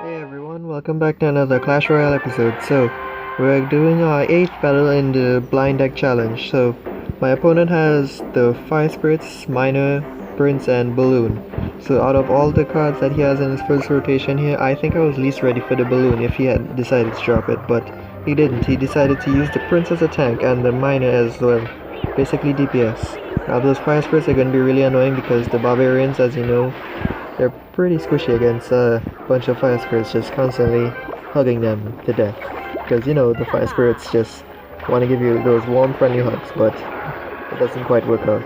Hey everyone, welcome back to another Clash Royale episode. So, we're doing our 8th battle in the blind deck challenge. So, my opponent has the Fire Spirits, Miner, Prince, and Balloon. So, out of all the cards that he has in his first rotation here, I think I was least ready for the Balloon if he had decided to drop it, but he didn't. He decided to use the Prince as a tank and the Miner as well, basically DPS. Now, those Fire Spirits are going to be really annoying because the Barbarians, as you know, they're pretty squishy against a bunch of fire spirits just constantly hugging them to death. Because you know, the fire spirits just want to give you those warm, friendly hugs, but it doesn't quite work out.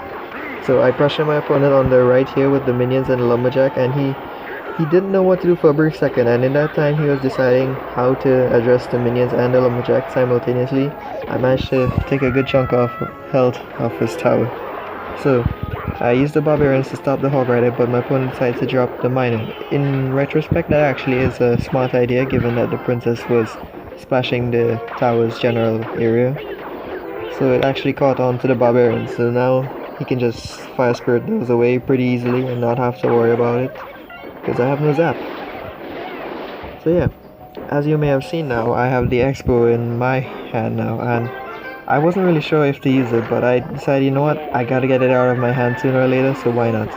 So I pressure my opponent on the right here with the minions and the lumberjack, and he didn't know what to do for a brief second, and in that time he was deciding how to address the minions and the lumberjack simultaneously. I managed to take a good chunk of health off his tower. So, I used the Barbarians to stop the Hog Rider, but my opponent decided to drop the Miner. In retrospect, that actually is a smart idea, given that the Princess was splashing the tower's general area. So it actually caught on to the Barbarians, so now he can just Fire Spirit those away pretty easily and not have to worry about it, because I have no zap. So yeah, as you may have seen now, I have the Expo in my hand now, and I wasn't really sure if to use it, but I decided, you know what, I gotta get it out of my hand sooner or later, so why not?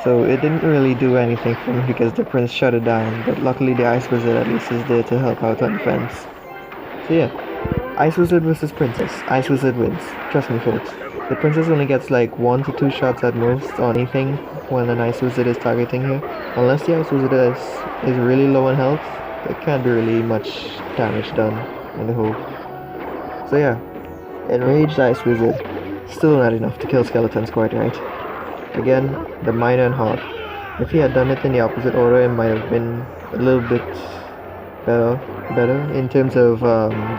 So it didn't really do anything for me because the prince shut it down, but luckily the Ice Wizard at least is there to help out on defense. So yeah, Ice Wizard versus Princess. Ice Wizard wins. Trust me folks. The Princess only gets like 1 to 2 shots at most on anything when an Ice Wizard is targeting her. Unless the Ice Wizard is really low on health, there can't be really much damage done in the hole. So yeah, Enraged Ice Wizard. Still not enough to kill skeletons quite right. Again, the Miner and Hog. If he had done it in the opposite order, it might have been a little bit better in terms of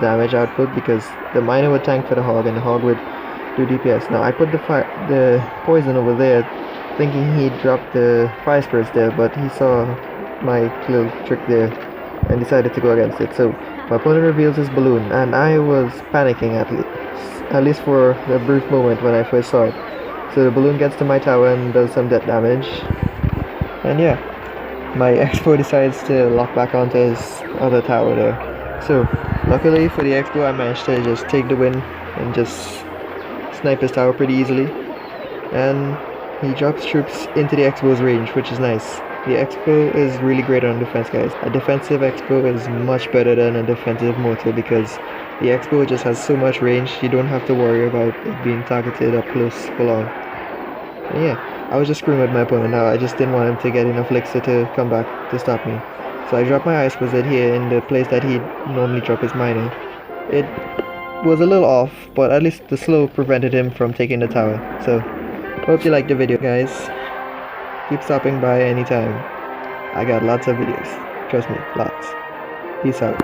damage output, because the Miner would tank for the Hog and the Hog would do DPS. Now I put the poison over there thinking he'd drop the Fire Spirits there, but he saw my little trick there and decided to go against it. So my opponent reveals his Balloon, and I was panicking at least for a brief moment when I first saw it. So the Balloon gets to my tower and does some death damage. And yeah, my Expo decides to lock back onto his other tower there. So luckily for the Expo, I managed to just take the win and just snipe his tower pretty easily. And he drops troops into the Expo's range, which is nice. The Expo is really great on defense, guys. A defensive Expo is much better than a defensive Mortar because the Expo just has so much range, you don't have to worry about it being targeted up close for long. And yeah, I was just screwing with my opponent now. I just didn't want him to get enough elixir to come back to stop me. So I dropped my Ice Wizard here in the place that he'd normally drop his Miner. It was a little off, but at least the slow prevented him from taking the tower. So, hope you liked the video, guys. Keep stopping by anytime. I got lots of videos. Trust me, lots. Peace out.